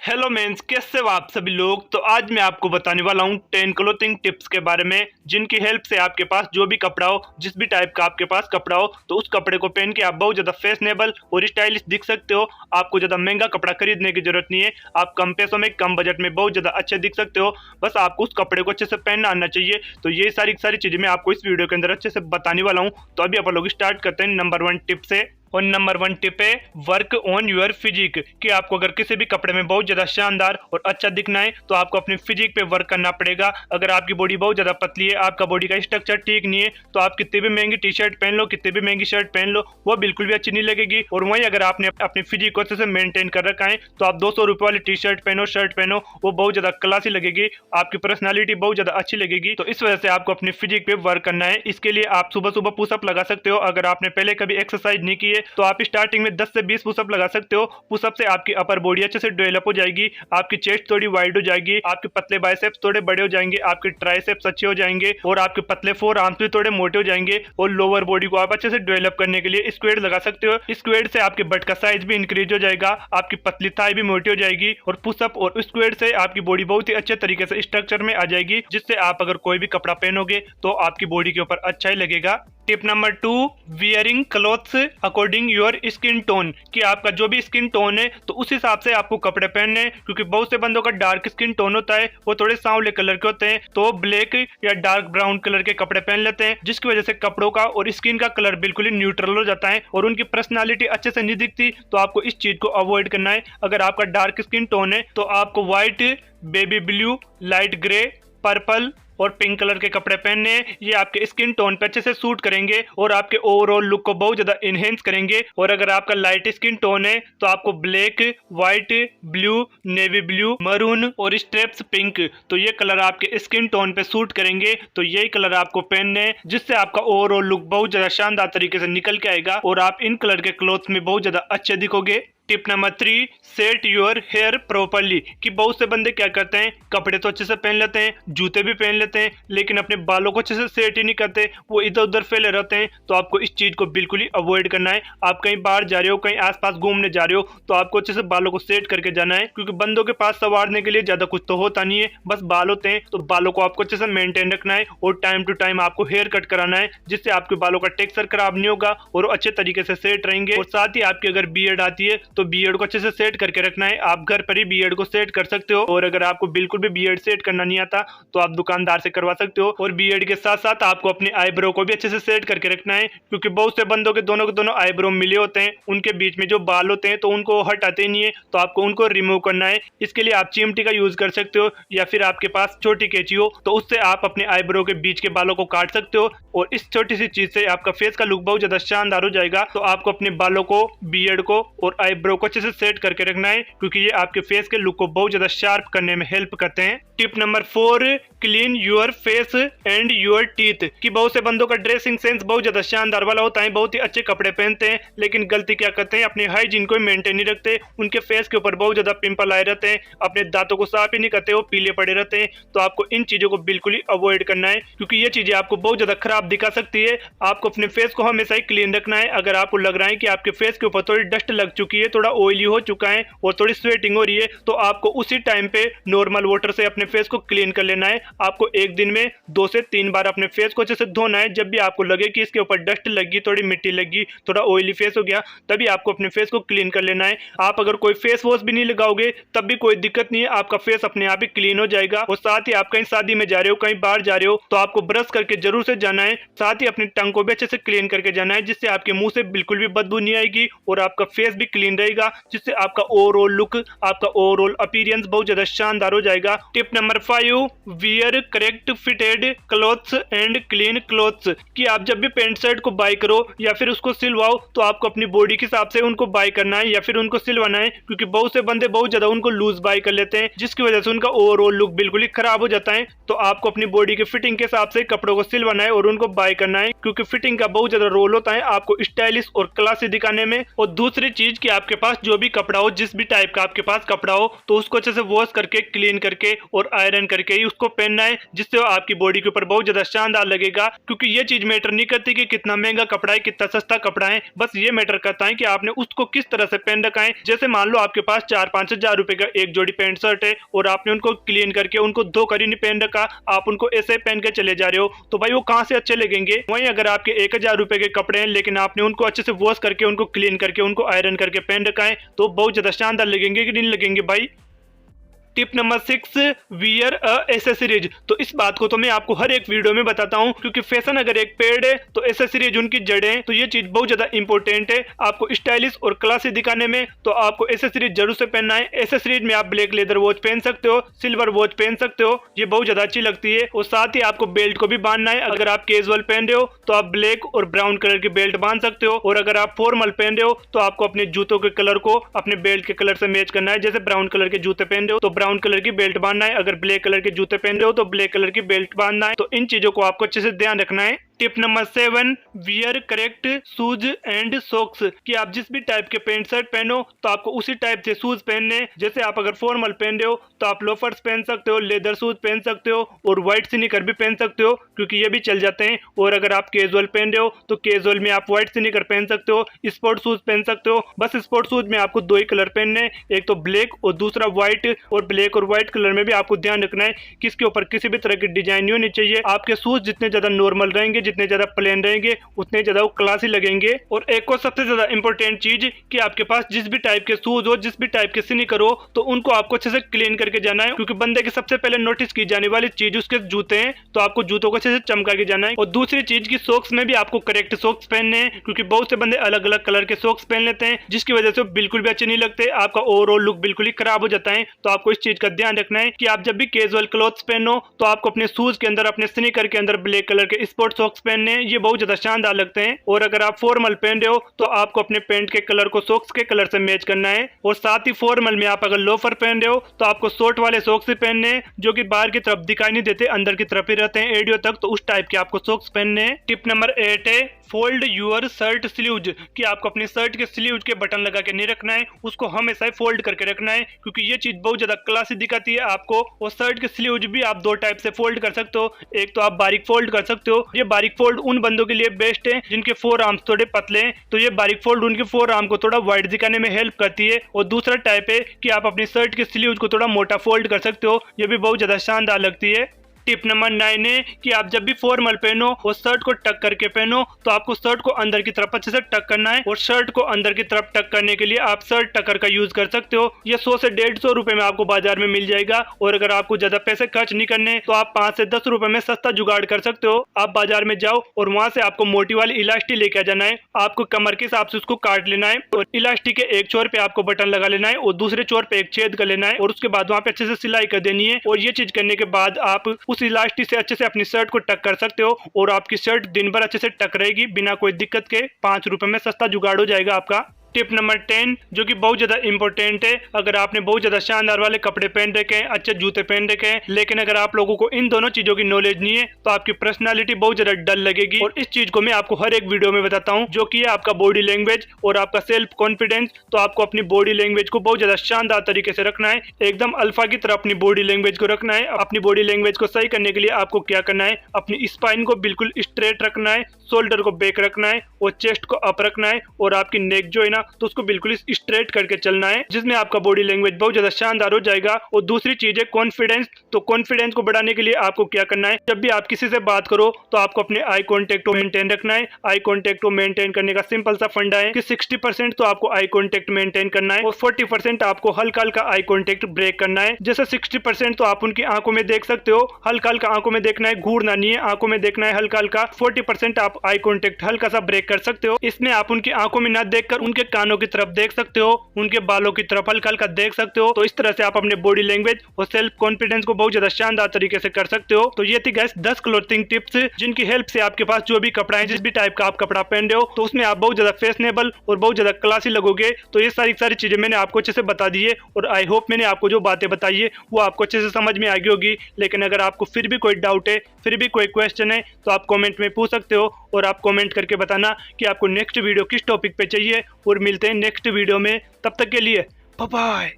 Hello mains, कैसे हो आप सभी लोग। तो आज मैं आपको बताने वाला हूँ 10 क्लोथिंग टिप्स के बारे में, जिनकी हेल्प से आपके पास जो भी कपड़ा हो, जिस भी टाइप का आपके पास कपड़ा हो, तो उस कपड़े को पहन के आप बहुत ज़्यादा फैशनेबल और स्टाइलिश दिख सकते हो। आपको ज़्यादा महंगा कपड़ा खरीदने की जरूरत नहीं है। आप कम पैसों में, कम बजट में बहुत ज़्यादा अच्छे दिख सकते हो। बस आपको उस कपड़े को अच्छे से पहनना आना चाहिए। तो ये सारी चीज़ें मैं आपको इस वीडियो के अंदर अच्छे से बताने वाला हूँ। तो अभी आप लोग स्टार्ट करते हैं नंबर 1 टिप से। और नंबर 1 टिप है वर्क ऑन योर फिजिक। कि आपको अगर किसी भी कपड़े में बहुत ज्यादा शानदार और अच्छा दिखना है तो आपको अपनी फिजिक पे वर्क करना पड़ेगा। अगर आपकी बॉडी बहुत ज्यादा पतली है, आपका बॉडी का स्ट्रक्चर ठीक नहीं है, तो आप कितनी भी महंगी टी शर्ट पहन लो, कितनी भी महंगी शर्ट पहन लो, वो बिल्कुल भी अच्छी नहीं लगेगी। और वहीं अगर आपने अपनी फिजिक को अच्छे से मेंटेन कर रखा है तो आप 200 रुपए वाली टी शर्ट पहनो, शर्ट पहनो, वो बहुत ज्यादा क्लासी लगेगी, आपकी पर्सनैलिटी बहुत ज्यादा अच्छी लगेगी। तो इस वजह से आपको अपनी फिजिक पे वर्क करना है। इसके लिए आप सुबह सुबह पुशअप लगा सकते हो। अगर आपने पहले कभी एक्सरसाइज नहीं की है तो आप स्टार्टिंग में 10 से 20 पुशअप लगा सकते हो। पुशअप से आपकी अपर बॉडी अच्छे से डेवलप हो जाएगी, आपकी चेस्ट थोड़ी वाइड हो जाएगी, आपके पतले बाइसेप्स थोड़े बड़े हो जाएंगे, आपके ट्राइसेप्स अच्छे हो जाएंगे और आपके पतले फोर आर्म्स भी थोड़े मोटे हो जाएंगे। और लोअर बॉडी को आप अच्छे से डेवलप करने के लिए स्क्वेट लगा सकते हो। स्क्वेट से आपके बट का साइज भी इंक्रीज हो जाएगा, आपकी पतली थाई भी मोटी हो जाएगी। और पुशअप और स्क्वेट से आपकी बॉडी बहुत ही अच्छे तरीके से स्ट्रक्चर में आ जाएगी, जिससे आप अगर कोई भी कपड़ा पहनोगे तो आपकी बॉडी के ऊपर अच्छा ही लगेगा। Tip number 2, wearing clothes according your skin tone. कि आपका जो भी स्किन टोन है तो उस हिसाब से आपको कपड़े पहनने हैं। क्योंकि बहुत से बंदों का डार्क स्किन टोन होता है, वो थोड़े सांवले कलर के होते हैं, तो ब्लैक या डार्क ब्राउन कलर के कपड़े पहन लेते हैं, जिसकी वजह से कपड़ों का और स्किन का कलर बिल्कुल ही न्यूट्रल हो जाता है और उनकी पर्सनालिटी अच्छे से नहीं दिखती। तो आपको इस चीज को अवॉइड करना है। अगर आपका डार्क स्किन टोन है तो आपको white, baby blue, light grey, purple और पिंक कलर के कपड़े पहनने हैं। ये आपके स्किन टोन पे अच्छे से सूट करेंगे और आपके ओवरऑल लुक को बहुत ज्यादा इनहेंस करेंगे। और अगर आपका लाइट स्किन टोन है तो आपको black, white, blue, navy blue, maroon और स्ट्रेप्स पिंक, तो ये कलर आपके स्किन टोन पे सूट करेंगे। तो यही कलर आपको पहनने हैं, जिससे आपका ओवरऑल लुक बहुत ज्यादा शानदार तरीके से निकल के आएगा और आप इन कलर के क्लॉथ में बहुत ज्यादा अच्छे दिखोगे। Tip number 3, set your hair properly. कि बहुत से बंदे क्या करते हैं, कपड़े तो अच्छे से पहन लेते हैं, जूते भी पहन लेते हैं, लेकिन अपने बालों को अच्छे से सेट ही नहीं करते, वो इधर उधर फैले रहते हैं। तो आपको इस चीज को बिल्कुल ही अवॉइड करना है। आप कहीं बाहर जा रहे हो, कहीं आसपास घूमने जा रहे हो, तो आपको अच्छे से बालों को सेट करके जाना है। क्योंकि बंदों के पास संवारने के लिए ज्यादा कुछ तो होता नहीं है, बस बाल होते हैं। तो बालों को आपको अच्छे से मेंटेन रखना है और टाइम टू टाइम आपको हेयर कट कराना है, जिससे आपके बालों का टेक्सचर खराब नहीं होगा और अच्छे तरीके से सेट रहेंगे। और साथ ही आपकी अगर बियर्ड आती है तो बियर्ड को अच्छे से सेट करके रखना है। आप घर पर ही बियर्ड को सेट कर सकते हो। और अगर आपको बिल्कुल भी बियर्ड सेट करना नहीं आता तो आप दुकानदार से करवा सकते हो। और बियर्ड के साथ साथ आपको अपने आईब्रो को भी अच्छे से सेट करके रखना है। क्योंकि बहुत से बंदों के दोनों आईब्रो मिले होते हैं, उनके बीच में जो बाल होते हैं तो उनको हटाते नहीं है, तो आपको उनको रिमूव करना है। इसके लिए आप चिमटी का यूज कर सकते हो, या फिर आपके पास छोटी कैंची हो तो उससे आप अपने आईब्रो के बीच के बालों को काट सकते हो। और इस छोटी सी चीज से आपका फेस का लुक बहुत ज्यादा शानदार हो जाएगा। तो आपको अपने बालों को, बियर्ड को और आईब्रो को अच्छे से सेट करके रखना है, क्योंकि ये आपके फेस के लुक को बहुत ज्यादा शार्प करने में हेल्प करते हैं। Tip number 4, clean your face and your teeth. कि बहुत से बंदों का ड्रेसिंग सेंस बहुत ज्यादा शानदार वाला होता है, बहुत ही अच्छे कपड़े पहनते हैं, लेकिन गलती क्या करते हैं, अपने हाइजीन को मेंटेन नहीं रखते। उनके फेस के ऊपर बहुत ज्यादा पिंपल आए रहते हैं, अपने दांतों को साफ ही नहीं करते, वो पीले पड़े रहते हैं। तो आपको इन चीजों को बिल्कुल ही अवॉइड करना है, क्योंकि ये चीजें आपको बहुत ज्यादा खराब दिखा सकती है। आपको अपने फेस को हमेशा ही क्लीन रखना है। अगर आपको लग रहा है कि आपके फेस के ऊपर थोड़ी डस्ट लग चुकी है, थोड़ा ऑयली हो चुका है और थोड़ी स्वेटिंग हो रही है, तो आपको उसी टाइम पे नॉर्मल वाटर से अपने फेस को क्लीन कर लेना है। आपको एक दिन में 2 से 3 बार अपने फेस को अच्छे से धोना है। जब भी आपको लगे कि इसके ऊपर डस्ट लगी, थोड़ी मिट्टी लगी, थोड़ा ऑयली फेस हो गया, तभी आपको अपने फेस को क्लीन कर लेना है। आप अगर कोई फेस वॉश भी नहीं लगाओगे तब भी कोई दिक्कत नहीं है, आपका फेस अपने आप ही क्लीन हो जाएगा। और साथ ही आप कहीं शादी में जा रहे हो, कहीं बाहर जा रहे हो, तो आपको ब्रश करके जरूर से जाना है। साथ ही अपनी टंग को भी अच्छे से क्लीन करके जाना है, जिससे आपके मुंह से बिल्कुल भी बदबू नहीं आएगी और आपका फेस भी क्लीन रहेगा, जिससे आपका ओवरऑल लुक, आपका ओवरऑल अपीयरेंस बहुत ज्यादा शानदार हो जाएगा। Tip number 5, wear correct fitted clothes and clean clothes. कि आप जब भी पैंट शर्ट को बाय करो या फिर उसको सिलवाओ तो आपको अपनी बॉडी के हिसाब से उनको बाय करना है या फिर उनको सिलवाना है। क्योंकि बहुत से बंदे बहुत ज्यादा उनको लूज बाय कर लेते हैं, जिसकी वजह से उनका ओवरऑल लुक बिल्कुल ही खराब हो जाता है। तो आपको अपनी बॉडी के फिटिंग के हिसाब से कपड़ों को सिलवाना है और उनको बाय करना है, क्योंकि फिटिंग का बहुत ज्यादा रोल होता है आपको स्टाइलिश और क्लासी दिखाने में। और दूसरी चीज कि आपके पास जो भी कपड़ा हो, जिस भी टाइप का आपके पास कपड़ा हो, तो उसको अच्छे से वॉश करके, क्लीन करके और और आयरन करके ही उसको पहनना है, जिससे आपकी बॉडी के ऊपर बहुत ज्यादा शानदार लगेगा। क्योंकि ये चीज मैटर नहीं करती कि कितना महंगा कपड़ा है, कितना सस्ता कपड़ा है, बस ये मैटर करता है कि आपने उसको किस तरह से पहन रखा है। जैसे मान लो आपके पास 4-5 हजार रुपए का एक जोड़ी पैंट शर्ट है और आपने उनको क्लीन करके उनको धोकर ही नहीं पहन रखा, आप उनको ऐसे पहन के चले जा रहे हो, तो भाई वो कहाँ से अच्छे लगेंगे। वहीं अगर आपके 1000 रुपए के कपड़े हैं लेकिन आपने उनको अच्छे से वॉश करके, उनको क्लीन करके, उनको आयरन करके पहन रखा है, तो बहुत ज्यादा शानदार लगेंगे कि नहीं लगेंगे भाई। टिप नंबर 6, वियर अ एसेसरीज। तो इस बात को तो मैं आपको हर एक वीडियो में बताता हूँ, क्योंकि फैशन अगर एक पेड़ है तो एसेसरीज उनकी जड़ें हैं। तो ये चीज बहुत ज्यादा इंपॉर्टेंट है आपको स्टाइलिश और क्लासी दिखाने में। तो आपको एसेसरीज जरूर से पहनना है। एसेसरीज में आप ब्लैक लेदर वॉच पहन सकते हो, सिल्वर वॉच पहन सकते हो, ये बहुत ज्यादा अच्छी लगती है। और साथ ही आपको बेल्ट को भी बांधना है। अगर आप कैजुअल पहन रहे हो तो आप ब्लैक और ब्राउन कलर की बेल्ट बांध सकते हो, और अगर आप फॉर्मल पहन रहे हो तो आपको अपने जूतों के कलर को अपने बेल्ट के कलर से मैच करना है। जैसे ब्राउन कलर के जूते पहन रहे हो तो ब्राउन कलर की बेल्ट बांधना है, अगर ब्लैक कलर के जूते पहन रहे हो तो ब्लैक कलर की बेल्ट बांधना है। तो इन चीजों को आपको अच्छे से ध्यान रखना है। Tip number 7, wear correct shoes and socks. कि आप जिस भी टाइप के पैंट शर्ट पहनो तो आपको उसी टाइप से शूज पहनने। जैसे आप अगर फॉर्मल पहन रहे हो तो आप लोफर्स पहन सकते हो, लेदर शूज पहन सकते हो, और व्हाइट स्नीकर भी पहन सकते हो, क्योंकि ये भी चल जाते हैं। और अगर आप कैजुअल पहन रहे हो तो कैजुअल में आप व्हाइट स्नीकर पहन सकते हो, स्पोर्ट शूज पहन सकते हो। बस स्पोर्ट शूज में आपको 2 ही कलर पहनने, एक तो ब्लैक और दूसरा व्हाइट। और ब्लैक और व्हाइट कलर में भी आपको ध्यान रखना है कि इसके ऊपर किसी भी तरह की डिजाइन नहीं होनी चाहिए। आपके शूज जितने ज्यादा नॉर्मल रहेंगे, जितने ज्यादा प्लेन रहेंगे, उतने ज्यादा वो क्लासी लगेंगे। और एक और सबसे ज्यादा इंपॉर्टेंट चीज कि आपके पास जिस भी टाइप के शूज हो, जिस भी टाइप के स्नीकर हो, तो उनको आपको अच्छे से क्लीन करके जाना है। क्योंकि बंदे की सबसे पहले नोटिस की जाने वाली चीज उसके जूते हैं, तो आपको जूतों को अच्छे से चमका के जाना है। और दूसरी चीज की सॉक्स में भी आपको करेक्ट सॉक्स पहनने हैं, क्योंकि बहुत से बंदे अलग अलग कलर के सॉक्स पहन लेते हैं, जिसकी वजह से बिल्कुल भी अच्छे नहीं लगते, आपका ओवरऑल लुक बिल्कुल ही खराब हो जाता है। तो आपको इस चीज का ध्यान रखना है कि आप जब भी कैजुअल क्लॉथ्स पहनो तो आपको अपने शूज के अंदर, अपने स्नीकर के अंदर ब्लैक कलर के स्पोर्ट सॉक्स पहनने हैं, ये बहुत ज्यादा शानदार लगते हैं। और अगर आप फॉर्मल पहन रहे हो तो आपको अपने पैंट के कलर को सॉक्स के कलर से मैच करना है। और साथ ही फॉर्मल में आप अगर लोफर पहन रहे हो तो आपको शॉर्ट वाले सॉक्स ही पहनने हैं, जो कि बाहर की तरफ दिखाई नहीं देते, अंदर की तरफ ही रहते हैं एडियो तक, तो उस टाइप के आपको सॉक्स पहनने हैं। टिप नंबर 8 है, फोल्ड यूर शर्ट स्लीव्स। कि आपको अपनी शर्ट के स्लीव्स के बटन लगा के नहीं रखना है, उसको हमेशा ही फोल्ड करके रखना है, क्योंकि ये चीज बहुत ज्यादा क्लासी दिखाती है आपको। और शर्ट के स्लीव्स भी आप 2 टाइप से फोल्ड कर सकते हो। एक तो आप बारीक फोल्ड कर सकते हो, ये बारीक फोल्ड उन बंदों के लिए बेस्ट है जिनके फोर आर्म्स थोड़े पतले हैं, तो ये बारीक फोल्ड उनके फोर आर्म को थोड़ा वाइड दिखाने में हेल्प करती है। और दूसरा टाइप है कि आप अपनी शर्ट के स्लीव्स को थोड़ा मोटा फोल्ड कर सकते हो, ये भी बहुत ज्यादा शानदार लगती है। टिप नंबर 9 है कि आप जब भी फॉर्मल पहनो और शर्ट को टक करके पहनो तो आपको शर्ट को अंदर की तरफ अच्छे से टक करना है। और शर्ट को अंदर की तरफ टक करने के लिए आप शर्ट टकर का यूज कर सकते हो। ये 100 से 150 रुपए में आपको बाजार में मिल जाएगा। और अगर आपको ज्यादा पैसे खर्च नहीं करने तो आप 5 से 10 रुपए में सस्ता जुगाड़ कर सकते हो। आप बाजार में जाओ और वहां से आपको मोटी वाली इलास्टिक लेके आ जाना है, आपको कमर के हिसाब से उसको काट लेना है, और इलास्टिक के एक छोर पे आपको बटन लगा लेना है और दूसरे छोर पे एक छेद कर लेना है, और उसके बाद वहां पे अच्छे से सिलाई कर देनी है। और ये चीज करने के बाद आप उस इलास्टिक से अच्छे से अपनी शर्ट को टक कर सकते हो, और आपकी शर्ट दिन भर अच्छे से टक रहेगी बिना कोई दिक्कत के। 5 रुपए में सस्ता जुगाड़ हो जाएगा आपका। टिप नंबर 10 जो कि बहुत ज्यादा इंपॉर्टेंट है, अगर आपने बहुत ज्यादा शानदार वाले कपड़े पहन रखे हैं, अच्छे जूते पहन रखे हैं, लेकिन अगर आप लोगों को इन दोनों चीजों की नॉलेज नहीं है तो आपकी पर्सनालिटी बहुत ज्यादा डल लगेगी। और इस चीज को मैं आपको हर एक वीडियो में बताता हूँ, जो कि है आपका बॉडी लैंग्वेज और आपका सेल्फ कॉन्फिडेंस। तो आपको अपनी बॉडी लैंग्वेज को बहुत ज्यादा शानदार तरीके से रखना है, एकदम अल्फा की तरह अपनी बॉडी लैंग्वेज को रखना है। अपनी बॉडी लैंग्वेज को सही करने के लिए आपको क्या करना है, अपनी स्पाइन को बिल्कुल स्ट्रेट रखना है, शोल्डर को बैक रखना है और चेस्ट को अप रखना है, और आपकी नेक जो है ना तो उसको बिल्कुल स्ट्रेट करके चलना है, जिसमें आपका बॉडी लैंग्वेज बहुत ज्यादा शानदार हो जाएगा। और दूसरी चीज है कॉन्फिडेंस। तो कॉन्फिडेंस को बढ़ाने के लिए आपको क्या करना है, जब भी आप किसी से बात करो तो आपको अपने आई कॉन्टेक्ट को मेंटेन रखना है। आई कॉन्टेक्ट को मेंटेन करने का सिंपल सा फंडा है कि 60% तो आपको आई कॉन्टेक्ट मेंटेन करना है और 40% आपको हल्का हल्का आई कॉन्टेक्ट ब्रेक करना है। जैसे 60% तो आप उनकी आंखों में देख सकते हो, हल्का हल्का आंखों में देखना है, घूरना नहीं है, आंखों में देखना है हल्का हल्का। 40% आप आई कॉन्टेक्ट हल्का सा ब्रेक कर सकते हो। इसमें आप उनकी आंखों में ना देखकर उनके कानों की तरफ देख सकते हो, उनके बालों की तरफ हल्का हल्का देख सकते हो। तो इस तरह से आप अपने बॉडी लैंग्वेज और सेल्फ कॉन्फिडेंस को बहुत ज्यादा शानदार तरीके से कर सकते हो। तो ये थी गाइस 10 क्लोथिंग टिप्स, जिनकी हेल्प से आपके पास जो भी कपड़ा है, जिस भी टाइप का आप कपड़ा पहन रहे हो, तो उसमें आप बहुत ज्यादा फैशनेबल और बहुत ज्यादा क्लासी लगोगे। तो ये सारी चीजें मैंने आपको अच्छे से बता दी है, और आई होप मैंने आपको जो बातें बताई है वो आपको अच्छे से समझ में आ गई होगी। लेकिन अगर आपको फिर भी कोई डाउट है, फिर भी कोई क्वेश्चन है, तो आप कमेंट में पूछ सकते हो, और आप कमेंट करके बताना कि आपको नेक्स्ट वीडियो किस टॉपिक पे चाहिए। और मिलते हैं नेक्स्ट वीडियो में, तब तक के लिए बाय बाय।